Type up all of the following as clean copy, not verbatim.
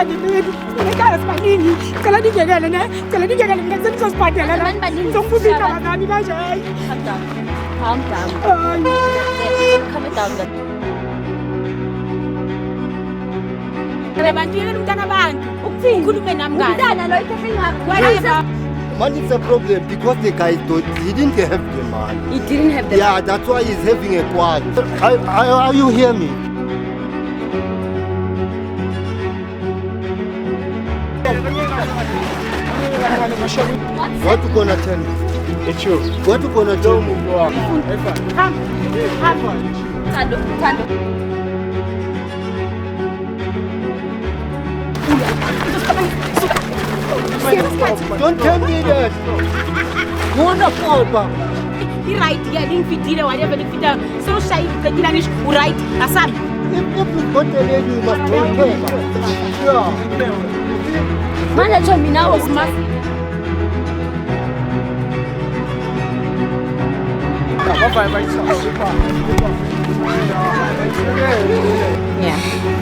Ngicela sibaningi. Ngicela ningekele ne. Ngicela ningekele ngeke nizosibhadela la. Ngizombuza indaba ngani manje. Calm down. Calm down. Abantu umntana abantu. Ukuthini ukhulume nami ngani? Umntana lo ithathe ngakho. Money is a problem because the guy he didn't have the money. He didn't have the Yeah, that's why he's having a quad. Are you hear me? What you gonna tell me? It's you. What you gonna tell me? Come. Tando. Don't tell me that. Mona Papa. He right here, ngifidile whatever ngifida. So shy ngicela ngisho u right asami. If you got the lady, you must take care. Yeah. Manje told me now was must.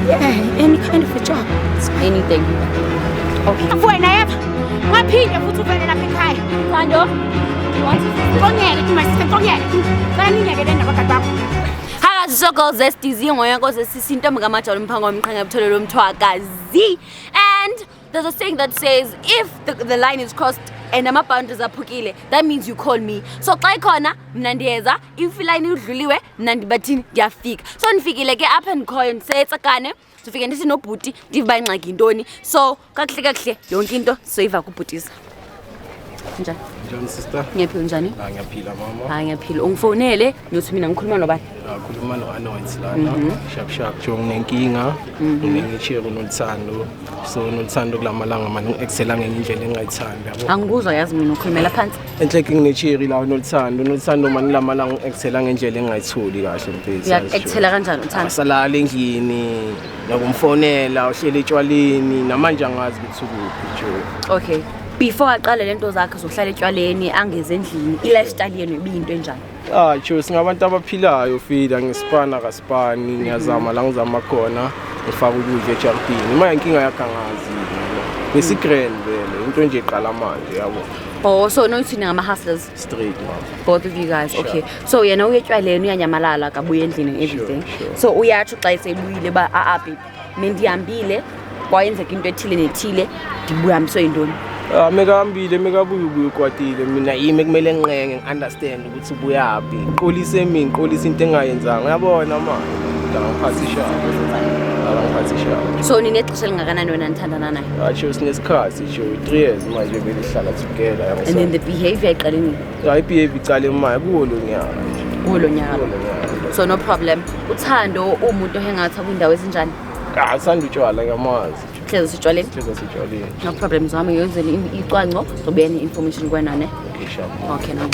Yeah, any kind of a job. Anything. Okay. Afwena yepha. Ngaphinde futhi uvele lapha ekhaya. Tando. Ngongeke my sister ngongeke. Bana ningekele indaba kakho. Soko zestizi ngoya koze sisinto mngamajolo mphanga womqhanga ebutholelo umthwakazi. And there's a saying that says if the line is crossed and ama boundaries aphukile, that means you call me. So xa ikhona mina ndiyeza, if line idluliwe mina ndibathini ndiyafika. So nifikile ke apha ndikhoyo ndisetsakane. Sifike ndithi nobhuti ndiva ingxaki intoni. So kakuhle yonke into soyiva kubhutisa. Njani? Njani sister? Ngiyaphila njani? Ngiyaphila mama. Ngiyaphila. Ungifonele ngiyothi mina ngikhuluma nobani? Khuluma no-Anoints lana. Sharp jo nginenkinga. Ngingishare uNoluthando. So uNoluthando kulamalanga manje ngi-excela ngenye indlela engayithandi yabo. Angikuzwa yazi mina ukhulumela phansi. Enhleke nginechiri la uNoluthando. uNoluthando manje lamalanga ngi-excela ngendlela engayitholi kahle mpezi. Uya-excela kanjani uthando? Asalala endlini, nokumfonela, uhlele etshwaleni, namanje angazi ukuthi ukuphi jo. Okay. Before aqale lento zakhe zohlala etshwaleni angeze endlini, i-lifestyle yenu ibinto enjani? Jo singabantu abaphilayo fida ngisipana kaSpani ngiyazama la ngizama khona ngifaka ukudla eJardini. Uma inkinga yakhe angazi. Bese grand vele into nje iqala manje yabo. Oh, so no uthini ngama-hustlers? Straight mama. Both of you guys, okay. So yena uyetshwaleni uyanyamalala kabuye endlini and everything. So uyatsho xa esebuyile ba babe mendihambile kwayenzeka into ethile nethile ndibuyamiswe yintoni? Mekahambile mekabuye ukwatile mina yimi kumele ngiqenge ngiunderstand ukuthi ubuyaphi. Qolise mina, qolisa into engayenzanga. Uyabona manje. Ngiphathisha. So ninexesha lingakanani wena nithandana naye? Jo sinesikhathi jo 3 years manje vele sihlala together yabo. And then the behavior iqale nini? Behavior iqale manje kuwo lo nyaka. Kulo nyaka. So no problem. Uthando umuntu ohengatha kwindawo ezinjani? Asanda utshwala ngamazi. Hlezi sitshwaleni? Hlezi sitshwaleni. No problem zami yenzele icwanco sobene information kwenane. Okay sure. Okay no.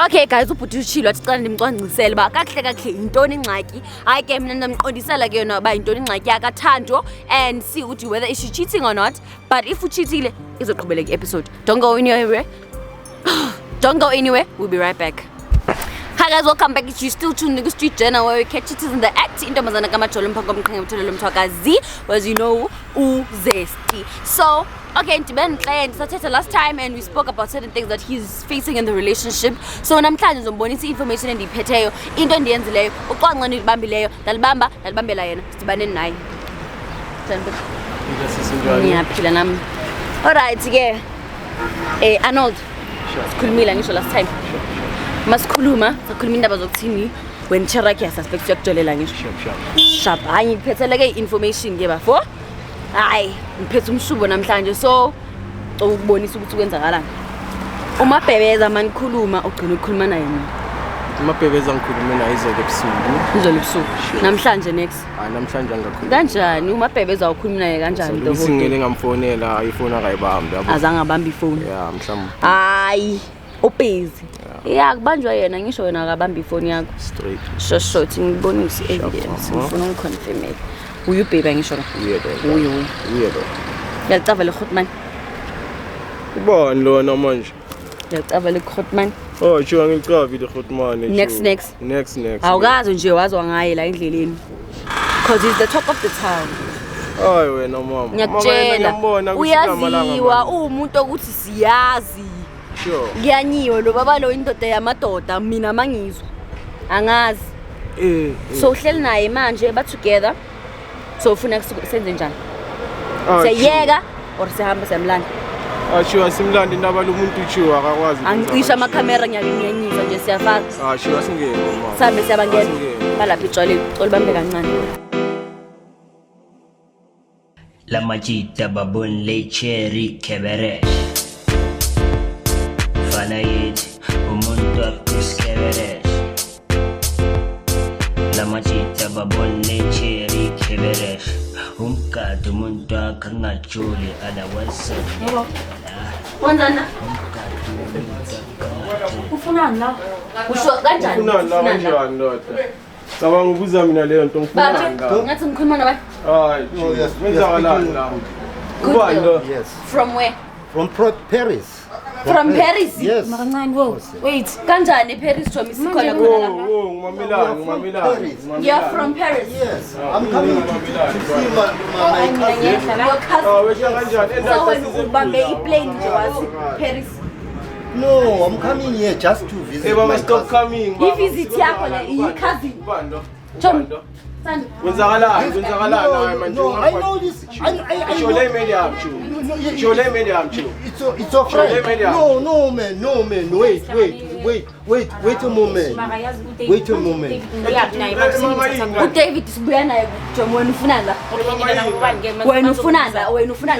Okay guys ubhuti ushilo athi cala ndimcwangisele ba kahle intoni ingxaki. Hayi ke mina ndamqondisela ke yona ba intoni ingxaki yakaThando and see ukuthi whether is she cheating or not. But if ucheatile izoqhubeleka episode. Don't go anywhere. Don't go anywhere. We'll be right back. Hi guys, welcome back. If you still tuned to the Street Journal where we catch it in the act. Intombazana kamajolo mphanga womqhanga ebutholelo umthwakazi. As you know, uzesti. So okay, Ntiben client started last time and we spoke about certain things that he's facing in the relationship. So namhlanje ngizombonisa information endiphetheyo, into endiyenzileyo, uqwangqa ndibambileyo, dalibambela yena. Sidibane naye. Ngiyaphila nami. Alright ke. Arnold. Sikhulumile ngisho last time. Masikhuluma, sakhuluma indaba zokuthini when Cheraki suspect yokujolela ngisho. Sharp. Hayi ngiphethe ke information ke bafo. Hayi, ngiphethe umshubo namhlanje so ukubonisa ukuthi kwenzakalani. Uma bhebeza manikhuluma ugcina ukukhuluma naye mina. Uma bhebeza ngikhuluma naye izolo ebusuku. Izolo ebusuku. Namhlanje next. Hayi namhlanje angakhuluma. Kanjani uma bhebeza ukhuluma naye kanjani into? Singele ngamfonela ifoni akayibambi yabo. Azange abambe ifoni. Yeah, mhlawumbe. Hayi, ubusy. Yeah, kubanjwa yena ngisho wena akabamba ifoni yakho. Straight. Short ngibonise evidence. Ngifuna ukuconfirm. Uyubheba ngisho la. Uyo. Ngiyacava le Khotman. Ubani lona manje? Ngiyacava le Khotman. Oh, sho ngicava le Khotman. Next. Awukazi nje wazwa ngaye la endleleni. Because he's the talk of the town. Hayi wena mama. Ngiyakutshela uyaziwa umuntu ukuthi siyazi. Sure. Ngiyanyiwe lo baba lo indoda yamadoda mina mangizwa. Angazi. So uhleli naye manje ba together. So ufuna senze njani? Siyayeka or sihamba semlanda? Ashiwa simlanda indaba lo muntu uchiwa akakwazi. Angicisha ama camera ngiyanyisa nje siyafaka. Ashiwa singene mama. Sambe siyabangena. Balapha icwale bambe kancane. La majita babon le cherry keberesh Fanayit umuntu akuskeberesh La majita babon le cherry keberesh Umkati umuntu akangajuli ala wasa Wanzana ufunani la? Usho kanjani? Ufunani la kanjani ndoda? Cabanga ukuza mina leyo nto ngifuna Baba, ngathi ngikhuluma nawe. Hayi, wenzakalani la? Kubani lo? Yes. From where? From Paris. From Paris? Yes. Makancane wo. Wait. Kanjani Paris Thomas sikhona khona lapha? Oh, ngumamilani. You're from Paris? Yes. I'm coming to see my cousin. Your cousin. Wesha kanjani? So when ubambe iplane nje wazi Paris. No, I'm coming here just to visit Hey, Mama, my stop cousin. coming. I-visit yakho le i-cousin. John. Sandi. Kwenzakalani No, I know this. I Shole know. media amchu. Shole media amchu. It's okay. Shole media. No, man. Wait a moment. Wait a moment. uDavid sibuya naye John wena ufuna la. Wena ufuna la lokuphila.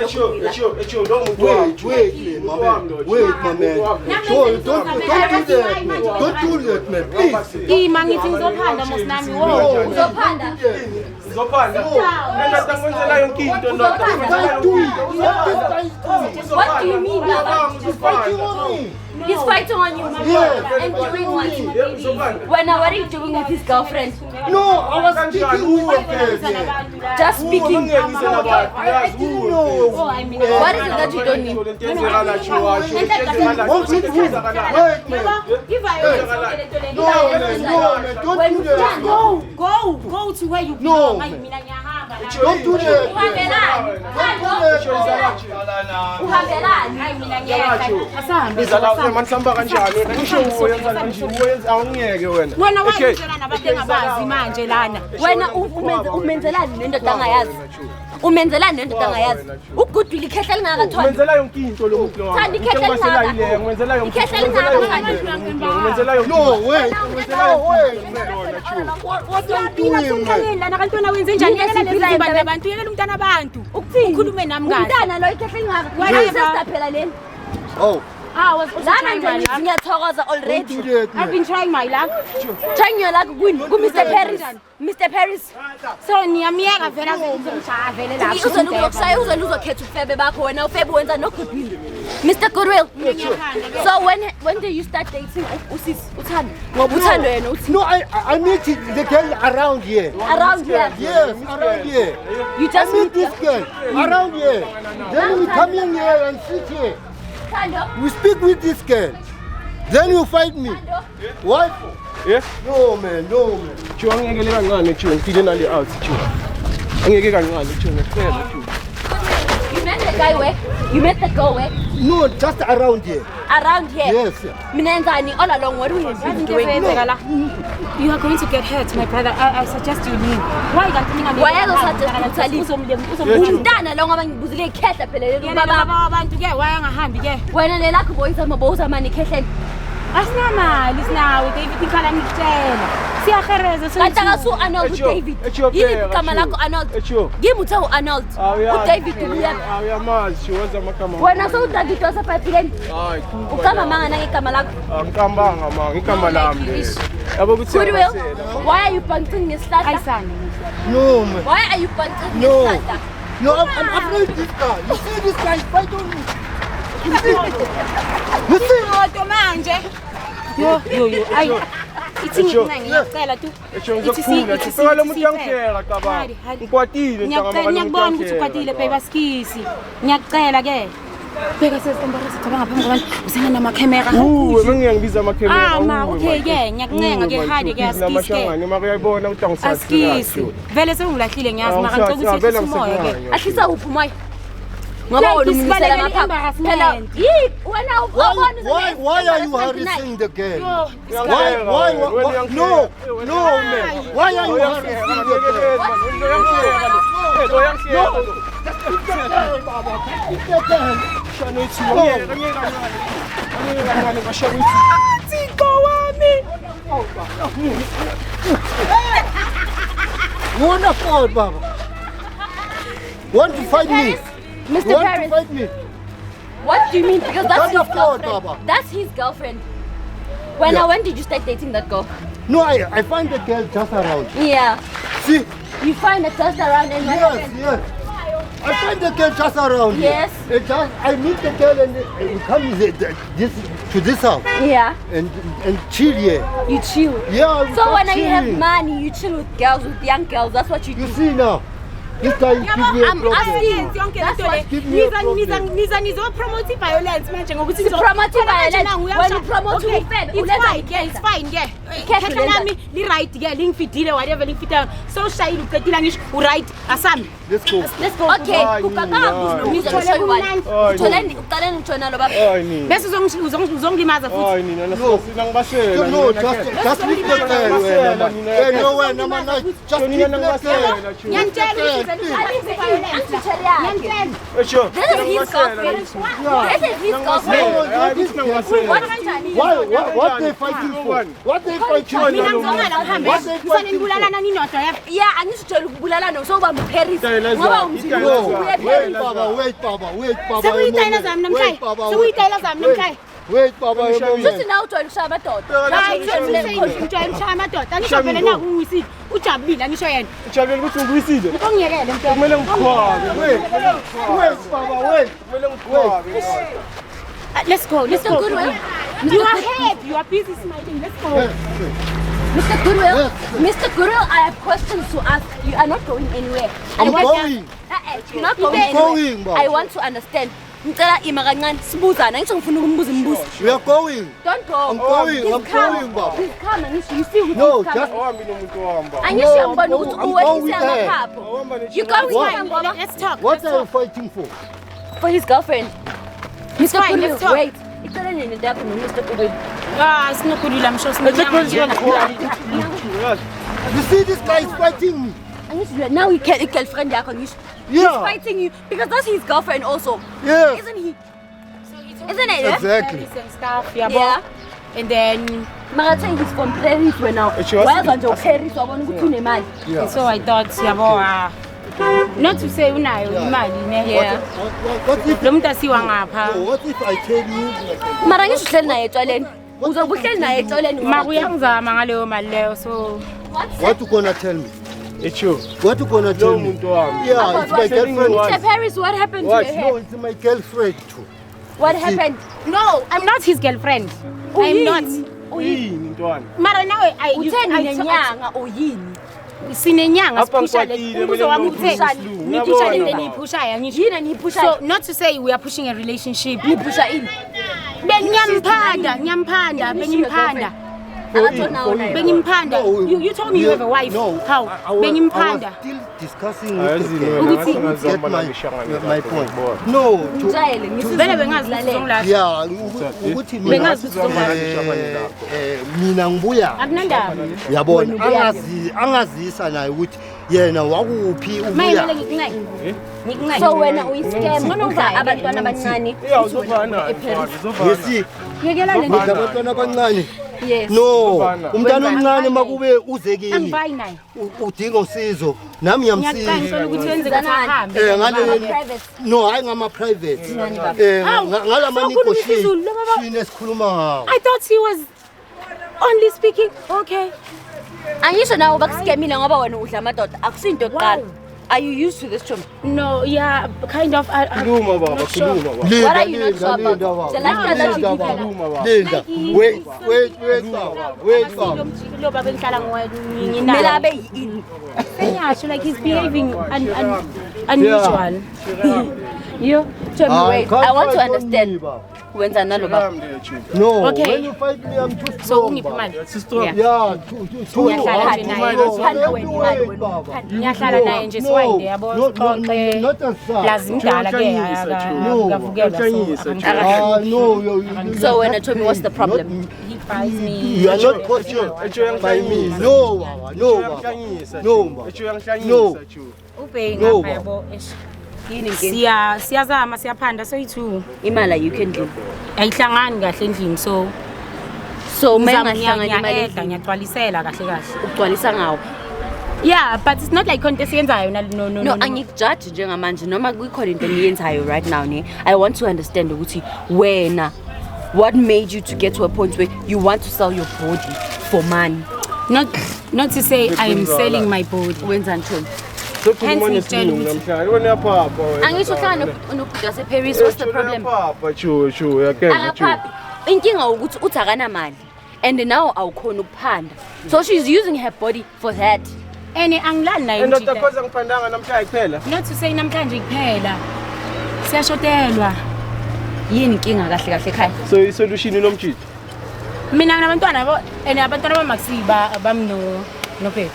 Echo lo muntu. Wait, my man. So don't do that, man. Don't do that, man. Please. Mangithi ngizophanda mosnami wo. No, Uzophanda. Uzopanda. Nenda tangwenzela yonke into ndoda. Don't do it. What this guy is doing? What do you mean Baba? He's fighting on me. He's fighting on you. Yes. And doing what? When what are you doing with his girlfriend? No, I was speaking who was there. Just speaking. I didn't know. What is it that you don't need? Wait, man. No, man. Don't do that. Go to where you No. belong. Mina ngiyahamba la. Don't do that. Uhambelani? Uhambelani? Mina ngiyahamba. Asahambe. Manisamba kanjani? Usho uyenza kanje, uyenza awungeke wena. Wena wangitshela nabantu engabazi manje lana. Wena umenzelani nendoda angayazi? Umenzelani nendoda angayazi? Ugudwile ikhehla lingakatholi. Umenzela yonke into lo muntu lo. Thandi ikhehla lingaka. Umenzela yonke. Ikhehla lingaka. Umenzela yonke. No, wait. What are you doing, man? Lana kantona wenze njani? Yena lezindaba zabantu, yena umntana abantu. Ukuthini? Ukhulume nami kahle. Umntana lo ikhehla lingaka. Whatever. Sister phela leni. Oh, I was also Lana trying my nje luck. ngiyathokoza don't already. do that, I've man. been trying my luck. Trying your luck ku Mr. Paris. Mr. Paris. So niyamiyeka vela ngizomshaya vele lapho. Uzoluzwa khetha ufebe bakho wena ufebe wenza no goodwill. Mr. Goodwill. So when did you start dating usis uthando? Ngoba uthando yena uthi No, I meet the girl around here. around here. Yes, around here. You I just meet meet this girl around here. Then we come in here and sit here. Thando. We speak with this girl. Then you fight me. What? Yeah. No, man. Chiwa angeke le kancane chiwa ngifile nali out chiwa. Angeke kancane chiwa ngicela chiwa. You met the guy where? You met the girl where? No, just around here. Around here. Yes. Mina enzani all along what we have been doing? You are going to get hurt, my brother. I suggest you leave. Why kanti ningameli? Umntana lo ngoba ngibuzile ikhehla phela leli Yena baba. baba abantu ke wayangahambi ke. Wena lelakho boyisa maboza mani ikhehleni. Asinamali sinawe David ikhala ngikutshela. Siyahereza Kanti akasu Arnold uDavid. Yini igama lakho Arnold? Ngimuthe uArnold. uDavid ubuya. Awuyamazi chiwa wenza amakama. Wena sowuDavid wasephileni. Hayi. Ukama manga nangegama lakho. Angikambanga manga igama lami. Yabo kuthi Goodwill. Why are you bunting ngeslahla? Ayisani. No, man. Why are you bunting No. ngeslahla? No, I'm afraid of this guy. You see this guy fight on me. You see? Moto manje. Yo. Ay. Ithi ngiyacela tu. Echo ngizokhula. Phela lo muntu uyangihleka cabanga. Ngikwatile Ngiyakubona ukuthi ukwatile baby baskisi. Ngiyacela ke. Bheka sesembarasa cabanga phambi kwabantu usenganamakhemera. Bengiyangibiza amakhemera. Ma okay ke ngiyakuncenga ke hide ke askise. Namashangane mara uyayibona ukuthi angisathi. Askise. Vele sewungilahlile ngiyazi mara ngicela ukuthi umoya ke. Ahlisa uphi umoya? Ngoba wena unisela ngapha. Phela wena Why are you harassing the girl? Why? No, man. Why are you harassing the You want to fight, Baba? Want to fight me? Mr. You want to Paris, fight me? what do you mean? Because that's Don't his afford, girlfriend. Baba. That's his girlfriend. When did you start dating that girl? No, I find the girl just around. Yeah. See? You find her just around and what happened? Yes. I find the girl just around. Yes. I meet the girl and we come to this house Yeah. and chill here. You chill. Yeah. we So start when you have chilling. money, you chill with girls, with young girls. That's what you do. You see now, this guy give me a I'm problem. asking. yonke That's lento what le give me a problem. niza nizopromote violence manje ngokuthi promote violence. When you promote okay, ufed, it's uletha fine ke ukhetha. it's fine ke Khetha khetha ulenza. lami li right ke lingifidile whatever lingifidile so shayile uqedile ngisho u right asami Let's go. Let's go. Okay. Utholeni uqaleni utshona lo baba. Hayi nini. bese uzongilimaza futhi Hayi nina nasina ngibashela. No, just leave the girl. Hey, no way, no man. Just leave the girl. ngiyantshela ukuthi Angitshela ngiyantshela Esho. This is his girlfriend. This is his girlfriend. What kanjani? What they fighting for? What they fighting for? mina ngizongala ngihambe What they kufanele fighting nibulalana ninodwa yabo Yeah, angisitshela ukubulalana usobamba uParis. Ngoba umzini for? uyaParis. Wait, Baba. sekuyitayela zami namhlanje sekuyitayela zami namhlanje Wait, Baba. Futhi nawe ujwayele ukushaya amadoda. hayi ngitshela ngishaya amadoda angisho vele naku uwisile ujabulile angisho yena Ujabule ukuthi ungiwisile. ungiyekele mntwana Kumele ngikhwabe. Wait, Baba. Wait. Kumele ngikhwabe. let's go Mr. Goodwill. you are happy you are busy smiling let's go Mr. Goodwill. Mr. Goodwill, I have questions to ask. You are not going anywhere. I'm going. You're not going I'm anywhere. going, Baba. I want to understand. Ngicela ima kancane sibuzana ngisho ngifuna ukumbuza imibuzo. We are going. Don't go. I'm going, He's I'm calm. going, Baba. He's calm and you see ukuthi No, he's just calm. Awambi nomuntu ohamba. Angisho No, ngibona I'm ukuthi going uwehlise with her. amaphapho. You going What? with ngoba let's talk What are you fighting for? for his girlfriend. Mr. fine, Goodwill, let's talk. wait. Icela nini ndakho Mr. Goodwill. sinokhulula I'm sure You see, this guy is fighting me. Angisho now he can girlfriend yakho ngisho. He's Yeah. fighting you because that's his girlfriend also. Yes. Isn't he? Isn't it? Yeah. Exactly. and stuff yabo Yeah. and then Mara tell he's from Paris wena. Wayaza nje uParis wabona ukuthi unemali. Yeah. so I thought yabo not to say unayo imali ne Yeah. What if? lo muntu asiwa ngapha What if I tell you? Mara ngisho uhleli naye etshwaleni. Uzobe uhleli naye etshwaleni. makuyangizama ngaleyo mali leyo so What you gonna tell me? Echo. What you gonna tell Lo me? muntu ohamba. Yeah, it's my girlfriend. Mr. Paris, what happened to What? your No, hair? it's my girlfriend too. What happened? no I'm not his girlfriend I'm not Yini ntwana? mara nawe Utheni nenyanga oyini? sinenyanga Apha siphusha le ngikwatile, umbuzo wami kumele utheni ngiphushe niphusha Uyabona? le niyiphushayo ngisho Yini niyiphusha? so not to say we are pushing a relationship niphusha ini? ngiyamphanda bengimphanda Akatona wona. bengimphanda you told me you have a wife No, how I was bengimphanda still discussing Hayi with the zini girl. wena Ukuthi- ngathi Get ngazama my, ngishangane my point. No, to, Ngitshayele vele bengazi ukuthi uzongilahla yeah, ukuthi Bengazi ukuthi mina ngibuya akunandaba yabona angazisa naye ukuthi yena wakuphi mayimele ubuya ngikunqe So wena uyiscam noma uza abantwana abancane. Yeah, uzovana. Uzovana. yesi yekela le nto abantwana abancane Yes. no Uzovana. umntana omncane makube uze kimi angibayi naye udinga usizo nami ngiyaqanisela ngiyamsiza ukuthi wenze ukuthi ahambe ngale no hayi ngama private ngalamaniko shini esikhuluma ngawo I thought he was only speaking okay Angisho nawe bakuscamile ngoba wena udla amadoda. Akusinto yokuqala. Are you used to this, Chum? no yeah kind of Khuluma baba, khuluma baba. What are you not sure about? The lifestyle that you live in. Khuluma baba. Linda, wait, baba. lo baba ngihlala Kumele nginaye abe yini? yeah so like he's behaving unusual You Tommy, wait. I want to understand. When's another baba? No, Okay. when you fight me, I'm too So strong. ungiphi manje? Yeah, too Ngiyahlala nje naye. Ngiyahlala naye nje siwayinde yabo siqoqe. Not as such. Lazi mdala ke akavukelwa No, So when Tommy, what's the problem? he fights me. you are not coached by me. No, Baba, no, Baba. No, Baba. No. Ubheki No, ngapha yabo. eish. Yini inkinga? Siyazama siyaphanda soyi2. Imali ayikho endlini. Ayihlangani kahle endlini so So mayingahlangani imali edla endlini. ngiyagcwalisela kahle kahle. Ugcwalisa ngawo. Yeah, but it's not like content siyenzayo No, angikujaji njengamanje noma kukhona into eniyenzayo right now ne. I want to understand ukuthi wena what made you to get to a point where you want to sell your body for money? Not to say I am selling my body. Wenza ntoni? Angisho hlala nobhuti waseParis, what's the problem? Akaphapi. Inkinga ukuthi uthi akanamali and now awukhona ukuphanda. So she's using her body for that. Ene angilani nayo Endoda njita. khoza ngiphandanga namhlanje kuphela. Not to say namhlanje kuphela. Siyashotelwa. Yini inkinga kahle kahle ekhaya? So isolution lomjito. Mina nginabantwana yabo ene abantwana bamakusiba bamno Phephi.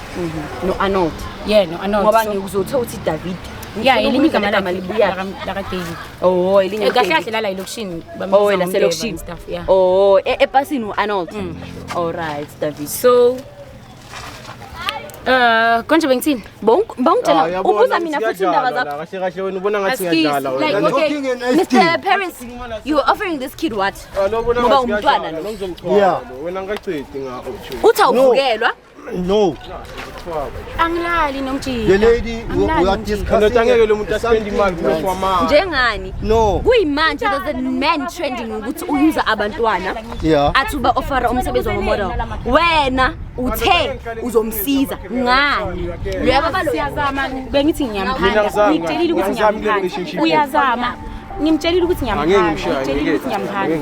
No Arnold. Yeah, no, I know. Ngoba ngikuzotha uthi David. Yeah, elinye igama libuya. la David. Oh, elinye. Kahle kahle la elokishini Oh, la selokishini stuff, yeah. Oh, epasini Arnold. All right, David. So konje bengithini? Bongitshela ubuza mina futhi indaba zakho. Kahle kahle wena ubona ngathi ngiyadlala Like, wena. okay. Talking a nice thing. Mr. Parents, you are offering this kid what? Ngoba umntwana lo. Yeah. Wena ngaqedi ngakho. Uthi awuvukelwa? No. Angilali nomjita. The lady we are discussing. Ndoda ngeke lo muntu aspend imali kulo mama. Njengani? No. Kuyimanje there's a man trending ukuthi uyuza abantwana. Yeah. Athi uba offer umsebenzi wamodel. Wena uthe uzomsiza ngani? Uyababa lo Siyazama bengithi ngiyamphanda. Ngiyazama. Ngitshelile ukuthi ngiyamphanda. Uyazama. Ngimtshelile ukuthi ngiyamphanda. Ngitshelile ukuthi ngiyamphanda.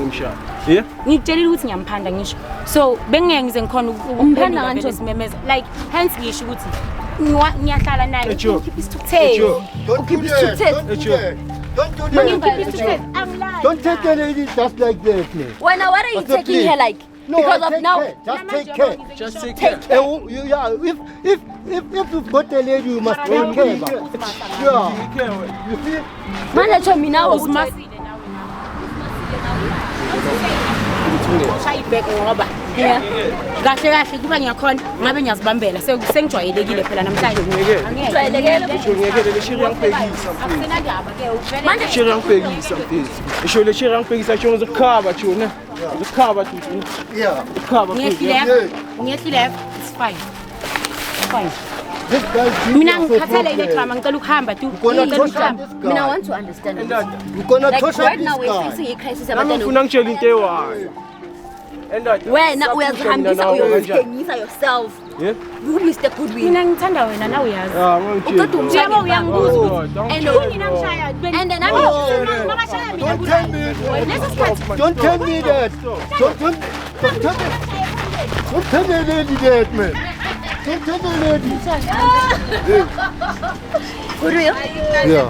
Yeah? Ngitshelile ukuthi ngiyamphanda ngisho. So bengeke ngize ngikhona Umphanda kanjani? simemeza. Like hence ngisho ukuthi ngiyahlala naye. Echo. Isithukuthezi. Don't do that. Don't do that. Don't do that. Angilali. Don't take the lady just like that, man. Wena, what are you But not taking please. her like? No, Because I of take now. care. Just take care. Just take care. Yeah, if you've got a lady, you must take care. Yeah. You see? Manje tsho mina Uzimasile nawe. Shayibheke ngoba Yeah. kahle kahle kuba ngiyakhona ngabe ngiyazibambela sengijwayelekile phela namhlanje Jwayelekile. Ngeke le shiri yangiphekisa. akusenandaba ke uvele Manje Shiri yangiphekisa mfethu. Isho le shiri yangiphekisa tsho uzokhaba tshona. Uzokhaba tu. Yeah. Ukhaba. ngiyehlile it's fine. It's fine. This guy is Mina ngikhathele ile drama ngicela ukuhamba tu. gonna Ngicela torture ukuhamba. this mina I guy. want to understand. You're gonna Like torture right this now we're guy. facing a crisis Nami abantwana. ngifuna ngitshela into ewayo. Endoda. Wena uyazihambisa uyozithengisa yourself. Yeah? You Mr. Goodwin. Mina ngithanda wena nawe uyazi. Ah, ngangitshela. Uqeda Njengoba uyangibuza Oh, And Kunina ngishaya. and then I'm Makashaya mina Don't tell me. Leso sikhathi Don't tell me that. Don't tell the lady that, man. Don't tell the lady. for real. Yeah.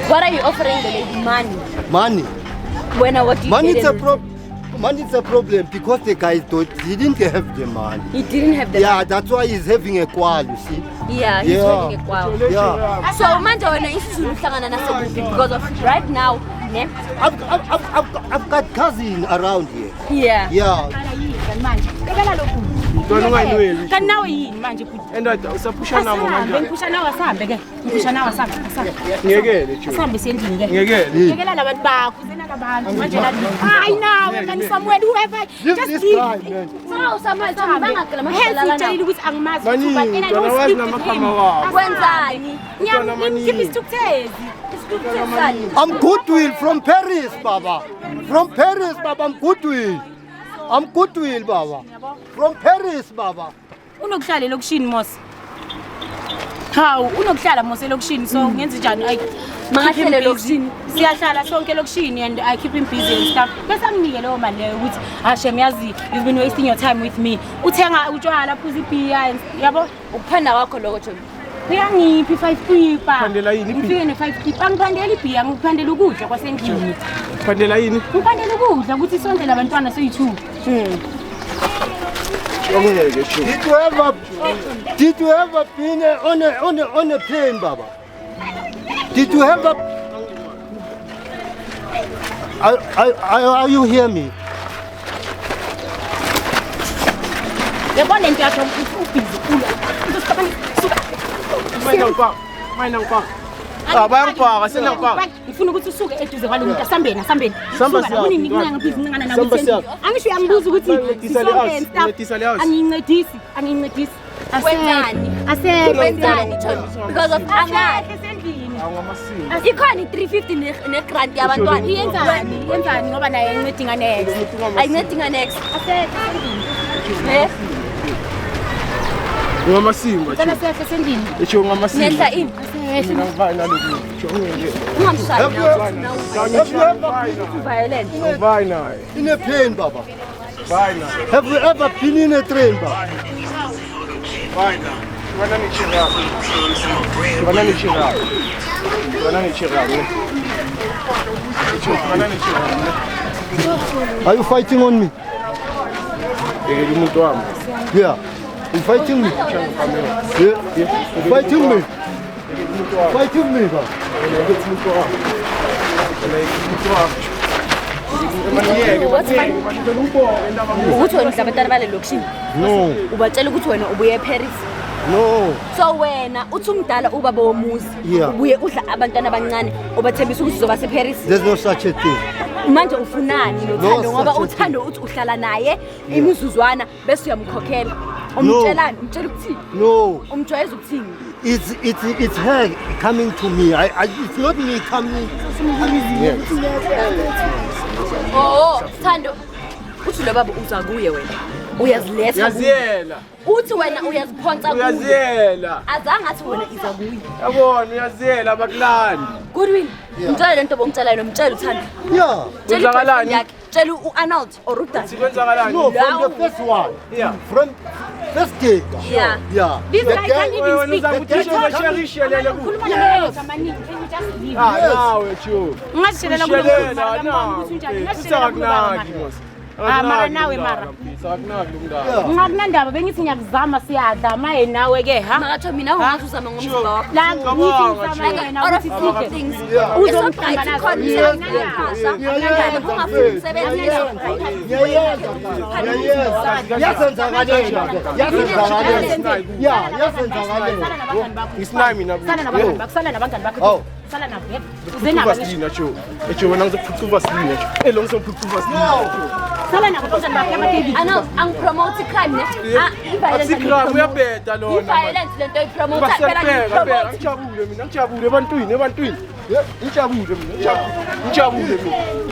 What are you offering the lady? Money. Money. When what do you Money get is a in- problem. Money is a problem because the guy he didn't have the money. He didn't have the Yeah, that's why he's having a quarrel, you see. Yeah, he's Yeah. holding a wow. Yeah. So manje wena isizulu uhlangana naso kuphi because of right now, ne? I've got cousin around here. Yeah. Yeah. manje. Kekela lokhu. Wena ungayinweli. Kanti nawe yini manje futhi? Endoda usaphusha nabo Asahambe, kanjani? ngiphusha nawe asahambe ke. Ngiphusha nawe asahambe. Ngiyekele tshona. Asahambe sendlini ke. Ngiyekele. Kekela labantu bakho, uzena labantu. Manje la hayi nawe man somewhere whoever Leave just this leave. guy, man. So Samuel Thami bangakela Hence manje ngitshelile ukuthi angimazi Mani, but and I wena don't wazi speak with namagama him. wabo. Kwenzani? Ngiyamkhipha isithukuthezi. Isithukuthezani. I'm Goodwill from Paris, Baba. From Paris, Baba. I'm Goodwill. I'm Goodwill, Baba. From Paris, Baba. Unokuhlala elokishini mos. Hawu, unokuhlala mos elokishini so ngenze njani? I Mangahlele elokishini. Siyahlala sonke elokishini and I keep him busy and stuff. Bese anginike leyo mali leyo ukuthi Hashem yazi you've been wasting your time with me. Uthenga utshwala phuza ibhiya yabo. Ukuphanda kwakho lokho Thami. Uyangiphi 5 pipa? Phandela yini ipi? Ngifike ne5 pipa. Angiphandela ibhiya, ngiphandela ukudla kwasendlini. Phandela yini? Ngiphandela ukudla ukuthi isondele abantwana soyi2. Ongeke sho. Did you ever been on a plane, Baba? Did you ever? Are you hear me? Yabona into yakho ubhizi kula. Mina ngipaka. Bayangipaka, senangipaka. Ngifuna ukuthi usuke eduze kwalo muntu asambeni. Samba siya. Samba siya. Angisho uyambuza ukuthi angincedisi. Wenzani? Wenzani because of angakhe esendlini. Awungamasiko. ikhona i350 negrant yabantwana Yenzani ngoba naye incedinga next. ayincedinga next Asekho esendlini. Ungamasiko. Sana sekho esendlini. Esho ungamasiko. nenza ini Mina ngivana nalokhu. Chongenge. ungamshaya Violent. violent Vina. In a plane, Baba. Vina. Have you ever been in a train, Baba? Vina. Vanani chira. Vanani chira. Vanani chira. Vanani chira. Are you fighting on me? Umuntu wami. Yeah. You fighting me? Yeah. You fighting me? Fighting me, Baba. ukuthi wena abantwana bale lokishini No. ubatshela ukuthi wena ubuye eParis No. so wena uthi umdala ubaba womuzi Yeah. ubuye udla abantwana abancane ubathembisa ukuthi uzoba seParis There's no such a thing. manje ufunani nothando No, ngoba such a uthando uthi uhlala naye imizuzwana bese uyamkhokhela umtshelani umtshela ukuthini No. umjwayeza ukuthini It's her coming to me. It's not me coming. oh thando uthi lo baba uza kuye wena uyaziletha Yaziyela. uthi wena uyaziphonsa kuye Uyaziyela. azange athi wena iza kuye Yabona uyaziyela abakulandi. Goodwill mtshela lento bomtshelayo nomtshela uthando Yeah. tshela Kwenzakalani? yakhe tshela uArnold or uDan Sikwenzakalani? No, from the first one. Yeah. From first day. Yeah. Yeah. This The guy girl- can't even Wena speak. uzakuthi ubasherishelele ku. Ukhuluma naye amaningi. Can you just leave? Nawe Joe. Ungasishelela Shelela nawe. Usakunaki mos. Mara nawe mara. Sakunaki lo mntana. Ungakunandaba bengithi ngiyakuzama siyadla maye nawe ke ha. makatho mina ungathi uzama ngomzimba wakho La ngithi ngizama wena all of ukuthi these sike. things Uzokhamba nazo. Ngisinayi mina. Sala nabangani bakho, sala nabangani bakho. Oh. Sala nabo yebo. Uze nabo ngisho. Vasilina Joe. Joe wena ngizophuca Vasilina Joe. Lo ngizophuca Vasilina. Sala nabo abangani bakho ama-David. angipromote crime Asikram uyabheda lona. i-violence lento oyipromote Basiyabheka. Ngijabule mina, ngijabule ebantwini.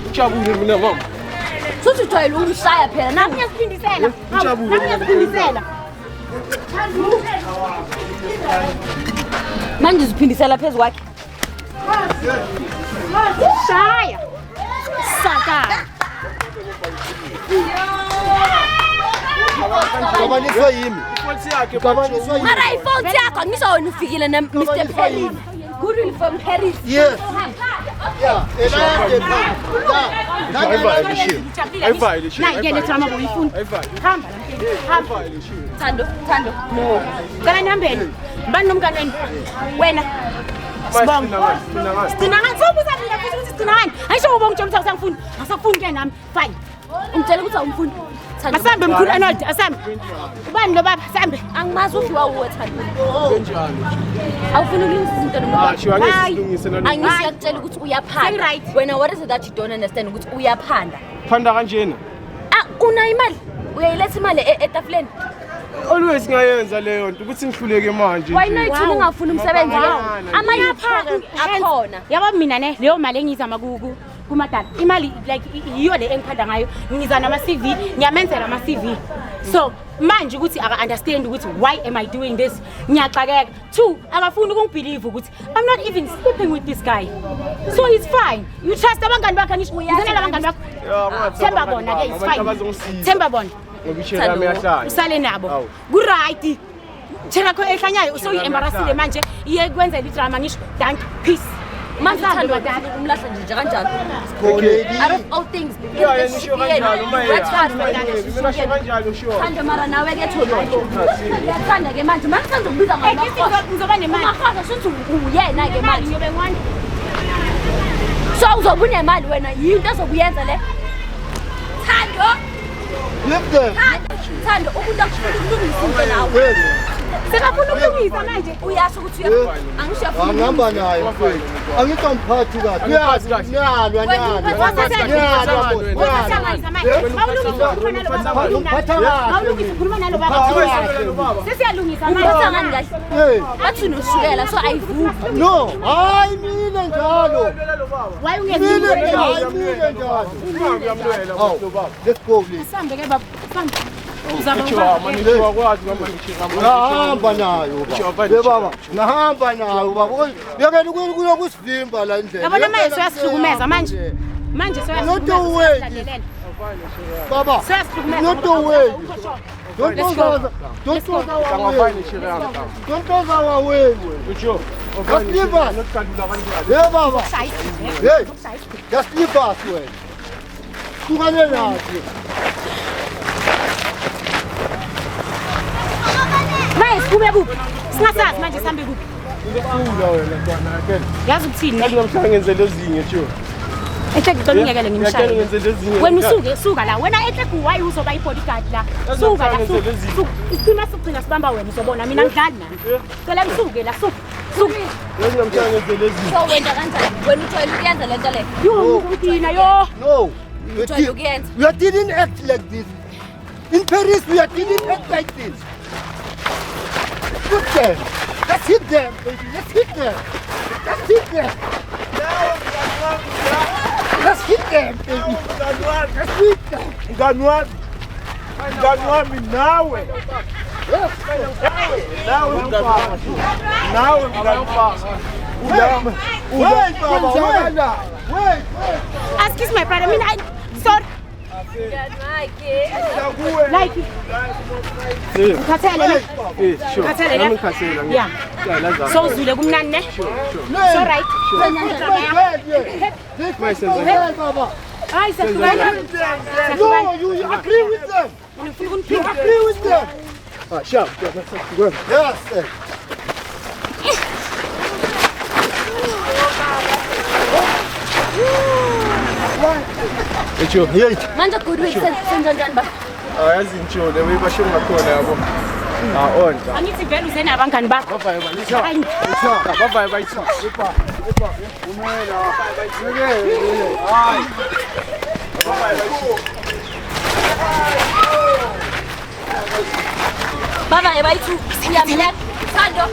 Ngijabule mina mama. suthi ujwayele ukungishaya phela nami Ngiyakuphindisela. Ngijabule. Nami ngiyakuphindisela. manje uziphindisela phezu kwakhe Shaya. Saka. Kabaniswa yimi. Ifonsi yakhe Kabaniswa yimi. mara ifoni yakho angisho wena ufikile Mr. Paris Goodwill from Paris Yes. Yeah. Ayivale shi. Nayi ke lethama boyifuna. Ayivale. Hamba. Hamba. Ayivale shi. Thando no Kana nihambeni. Bani nomngane wenu? Wena. Sibonga. Sigcina ngani? Sobuza mina futhi ukuthi sigcina ngani? Ayisho ubonga ukuthi awusangifuni. Ngasafuni ke nami. Fine. umtshela ukuthi awumfundi Thando Asambe mkhulu Arnold, asambe. Ubani lo baba? Sambe. angimazi ufiwa uwe Thando Kanjani? awufuni ukulungisa izinto Ah, shiwa ngeke silungise nalo. angisiyakutshela ukuthi uyaphanda Right. wena what is it that you don't understand ukuthi uyaphanda Phanda kanjena. unayo imali uyayiletha imali etafuleni Always ngayenza leyo nto ukuthi ngihluleke manje. why not Wow. ungafuni umsebenzi Wow. ama-youth akhona Yabo mina ne leyo mali engizama kumadala. Imali like yiyo le engiphanda ngayo. Ngiza nama CV, ngiyamenzela ama CV. So manje ukuthi aka understand ukuthi why am I doing this? Ngiyaxakeka. 2, akafuni ukungibelieve ukuthi I'm not even sleeping with this guy. So it's fine. You trust abangani bakho ngisho uyazela abangani bakho. Themba bona ke it's fine. Themba bona. Ngobishela miyahlala. Usale nabo. Awu. Ku right. thina kho ehlanyayo usoyi-embarrassile manje iye kwenzela idrama ngisho dank peace manje uthando umlahla nje kanjani out of all things thando mara nawe ke tholo yathanda ke manje manje ukubiza ngizoba nemali ngahaza suthi uyena ke manje so uzoba unemali wena yinto ezokuyenza le thando thando umuntu akulungisa into nawe sekafuna ukulungisa manje uyasho ukuthi angisho angihamba nayo mfethu angikamphathi kahle bathi unoshukela so ayivuki no hayi mina njalo let's go please ngahamba nayo baba ngahamba nayo baba yakeni kuyokusivimba la indlela yabona manje soyasihlukumeza manje not the way baba not the way don't go our way just leave us yeah baba hey just leave us way tukane nathi Kube kuphi singasazi manje sihambe kuphi ngifuna wena ntwana yakeni yazi ukuthini kanti ngamhlanga ngenzele ezinye tsho ngiyakele ngimshaya ngenzele ezinye wena suka la wena eTheku why uzoba ibodyguard la suka la isicima sigcina sibamba wena uzobona mina ngidlali nani cela ngisuke la suka ngamhlanga ngenzele ezinye so wena kanjani wena uthwele ukuyenza lento le yo ukuthina yo no uthwele ukuyenza we didn't act like this in Paris we didn't act like this. Shoot them. Let's hit them, baby. Let's hit them. Let's hit them. Let's hit them, baby. Let's hit them. Ganwan nawe. Wait. Excuse my brother, sorry. Like ukhathele yeah so uzule kumnani ne so right hayi no you agree with them you agree with them sharp yes Echo manje good week senzenjani ba ayazi ntsho le webasho ngakhona yabo onta angithi vele uzene abangani bakho bavaye bayithi umela hayi bavaye bayithi siyamile Thando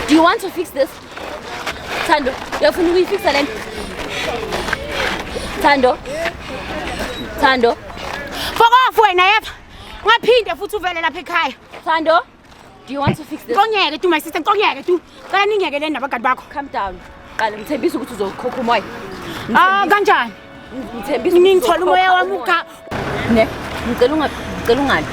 do you want to fix this Thando uyafuna ukuyifixa lento Thando fuck off wena yepha ungaphinde futhi uvele lapha ekhaya Thando do you want to fix this Ngonyeke tu my sister ngonyeke tu cela ningekele nabangani bakho calm down qala ngithembisa ukuthi uzokhokha umoya kanjani ngithembisa ngithola umoya wami ukha ne ngicela ungali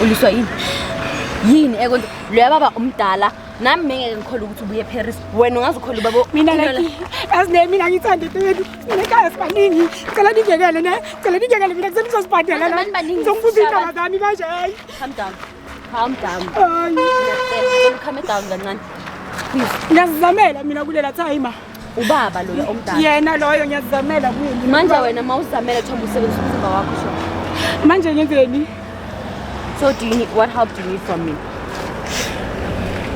uliswa yini ekwenza lo baba umdala nami ngeke ngikholwa ukuthi ubuye eParis wena ungazukholwa ubaba mina like asine mina ngithanda into nekhaya sibaningi cela ningekele ne cela ningekele mina kusasibhadela la ngizongibuza indaba zami manje hayi calm down calm down kancane please ngiyazizamela mina kulela time ubaba loyo omdala yena loyo ngiyazizamela kuyini manje wena mawuzamela thomba usebenzisa umzimba wakho sho manje ngenzeni so do you need what help do you need from me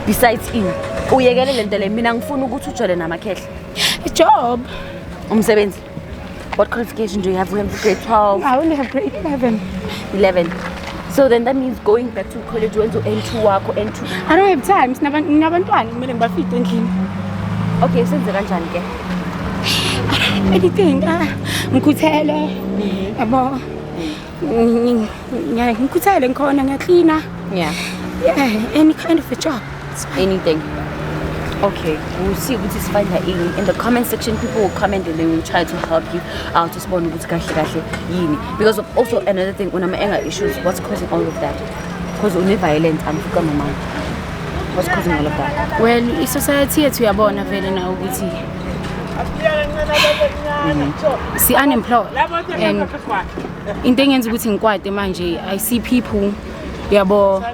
besides uyekele lento le mina ngifuna ukuthi ujole namakhehle job umsebenzi what qualification do you have we have grade 12 I only have grade 11 so then that means going back to college wenza N2 wakho N2 I don't have time sinabantwana kumele ngibafide endlini okay senze kanjani ke anything ngikhuthele yabo ngikhuthele ngikhona ngiyacleana yeah any kind of a job anything okay we'll see what is find her in the comment section people will comment and they will try to help you out to spawn ukuthi kahle yini because of also another thing unama anger issues what's causing all of that because une violent amfuka mama What's causing all of that? Well, i-society yethu uyabona vele na ukuthi si-unemployed and into engenza ukuthi ngikwade manje I see people yabo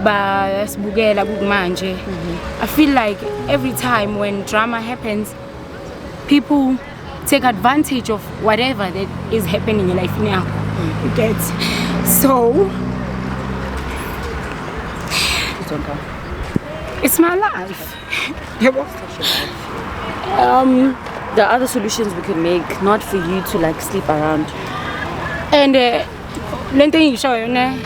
basibukela kumanje. I feel like every time when drama happens, people take advantage of whatever that is happening in your life now. You get? So it's my life. There are other solutions we can make, not for you to like sleep around. And lento engishoyo ne,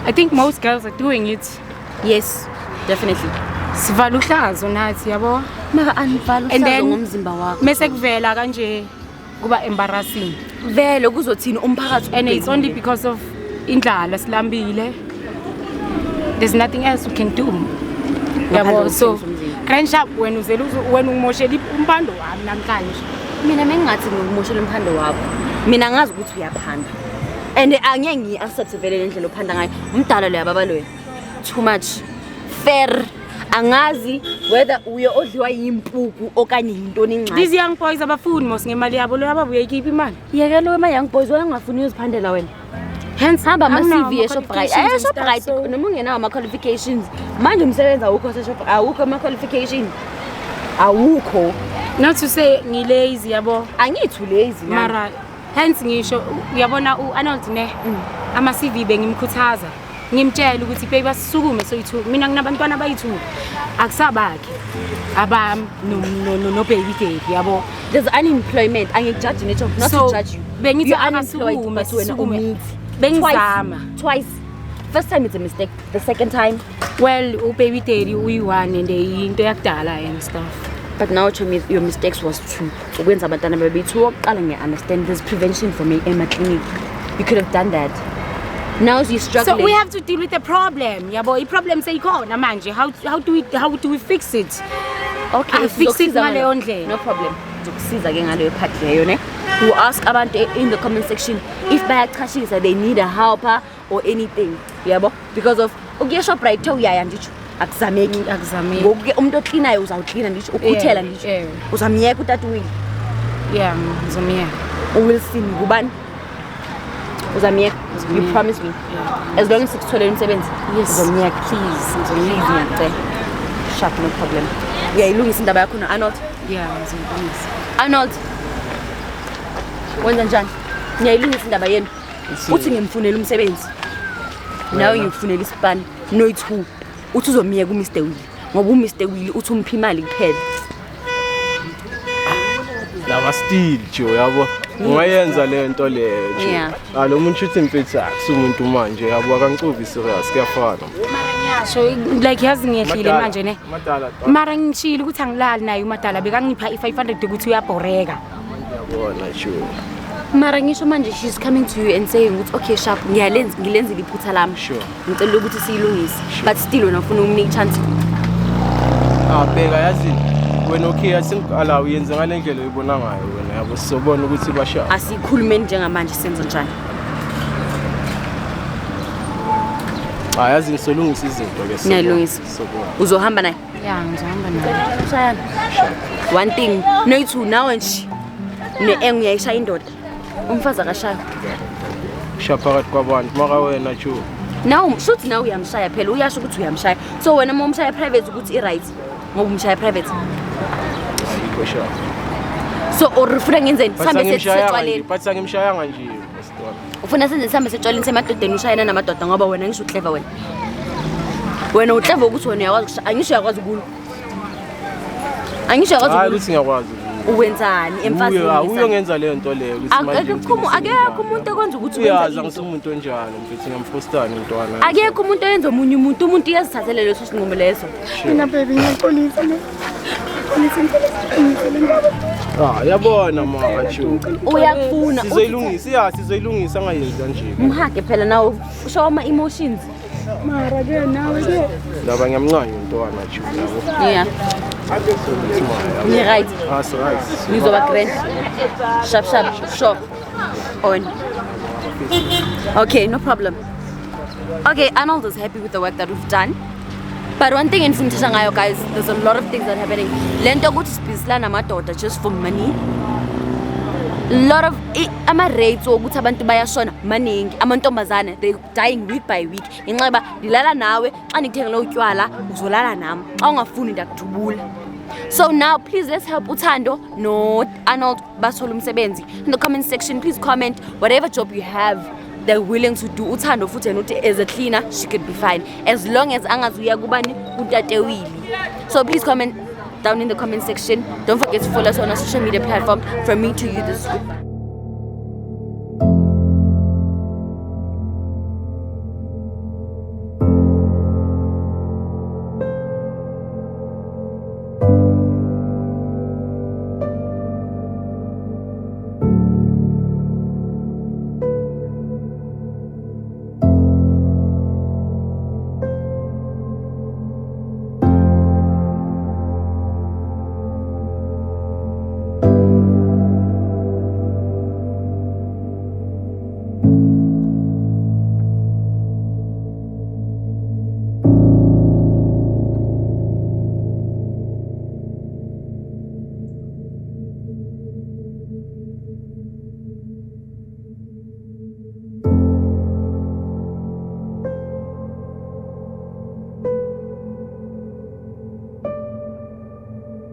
I think most girls are doing it. Yes, definitely. Sivala uhlazo nathi yabo. Mara anivala And then ngomzimba wakho. mase kuvela kanje kuba embarrassing. Vele kuzothini umphakathi And it's only because of indlala silambile. There's nothing else we can do. Yabo, so grand sharp when ungumoshela umpando wami namhlanje. Mina mengathi ngikumoshela umphando wakho. Mina ngazi ukuthi uyaphanda. And angeke ngi-accept vele lendlela ophanda ngayo. Umdala lo yababa lo. Too much. Fair. Angazi whether uye odliwa yimpuku okanye yintoni incane. These young boys abafuni mos ngemali yabo lo ababuye ikhipha imali. Yeke lo young boys wena ungafuni uziphandela wena. Hence Hamba ama-CV qualifications eShoprite. and stuff, eShoprite so- noma ungenawo ama-qualifications. Manje umsebenzi awukho eShoprite. Awukho ama-qualifications. Awukho. Not to say ngilazy yabo. Angithi lazy nami. Mara hence ngisho uyabona uArnold ne ama CV bengimkhuthaza ngimtshela ukuthi baby sisukume soyi2 mina nginabantwana abayi2 akusabakhe abami no baby daddy yabo. There's unemployment. Angikujudge nje not So, to judge you. bengithi You're unemployed akasukume, but wena sisukume. umithi. Bengizama. Twice. First time it's a mistake. The second time. Well ubaby daddy uyi1 and into yakudala and stuff. But now your mistakes was two. Ukwenza abantwana bebeyi2 oqala ngiya-understand there's prevention for me clinic. You could have done that. Now you're struggling. So we have to deal with the problem. Yabo, i-problem seyikhona manje. How do we fix it? Okay, Fix it sizokusiza ngaleyo ngalo. ndlela. No problem. Sizokusiza ke ngaleyo part leyo ne. We'll ask abantu in the comment section if bayachashisa they need a helper or anything. Yabo? Because of ukuya Shoprite uyaya nditsho akuzameki. Akuzameki. Ngokuke umuntu ocleanayo uzawucleana nditsho ukhuthela nditsho. Yeah. Uzamyeka utatuwile. Yeah, ngizomyeka. Will see ngubani? Uzamyeka. You promise me. As long as sikutholele umsebenzi. Yes. Uzamyeka please. Ngizomyeka ngiyacela. Sharp no problem. Uyayilungisa indaba yakho na Arnold. Yeah, ngizomyeka. Arnold. Wenza njani? Ngiyayilungisa indaba yenu. Uthi ngimfunela umsebenzi. Nawe ngikufunela isipani noyi2. Uthi uzomiyeka uMr Will. Ngoba uMr Will uthi umphi imali kuphela. Lava still Joe yabo. Ungayenza le nto leyo nje. Yeah. Lo muntu uthi mfethu akusumuntu manje yabo akancovi serious kuyafana. So like yazi ngiyehlile manje ne. Madala. Mara ngishilo ukuthi angilali naye uMadala bekangipha i500 ukuthi uyabhoreka. Yabona Joe. Mara ngisho manje she's coming to you and saying ukuthi okay sharp ngilenzile iphutha lami. Sure. Ngicela ukuthi siyilungise. But still wena ufuna umnika chance. Bheka yazi wena okay asingala uyenza ngalendlela uyibona ngayo wena yabo sizobona ukuthi basha. Asikhulumeni njengamanje senze njani. Yazi ngisolungisa izinto ke. Ngiyalungisa. Uzohamba naye? Yeah, ngizohamba naye. Shayana. One thing, noyi2 nawe nje. Uyayishaya indoda. Umfazi akashaya. Phakathi kwabantu maka wena Joe. Now shothi nawe uyamshaya phela uyasho ukuthi uyamshaya. So wena uma umshaya private ukuthi i-right ngoba umshaya private. Ayikho sha. So ufuna ngenzeni? Sihambe sesitshwaleni. Bathi ngimshayanga nje Stone. Ufuna senze sihambe setshwaleni semadodeni ushayana namadoda ngoba wena ngisho uclever wena. Wena uclever ukuthi wena uyakwazi ukushaya. Angisho uyakwazi ukulu. Angisho uyakwazi ukulu. Ukuthi ngiyakwazi. Uwenzani emfazini? Uyongenza le nto leyo ukuthi manje. Akekho umuntu ekwenza ukuthi uyazi ngisumuntu onjani mfethu ngiyamfrustani umntwana. Akekho umuntu oyenza omunye umuntu iyazithathela leso sinqumo leso. Mina baby ngiyaxolisa ne. Yabona mama Joe. Uyakufuna. Sizoyilungisa ngayenzi kanje. Mhage phela nawe usho ama emotions. Mara ke nawe ke. Laba ngiyamncane umntwana Joe yabo. Yeah. Ni right. So right. Ngizoba grand. Sharp shop. On. Okay, no problem. Okay, Arnold is happy with the work that we've done. But one thing engifundisha ngayo guys, there's a lot of things that are happening. Lento ukuthi sibhiziselana amadoda just for money. Lot of ama-rates wokuthi abantu bayashona maningi, amantombazane they dying week by week. Inxeba dilala nawe xa ndikuthengele utywala uzolala nami xa ungafuni ndakudubula. So now please let's help Uthando no Arnold bathole umsebenzi. In the comment section please comment whatever job you have they're willing to do. Uthando futhi nothi as a cleaner she could be fine as long as angazuya kubani utatewili. So please comment down in the comment section. Don't forget to follow us on our social media platform. From me to you this week.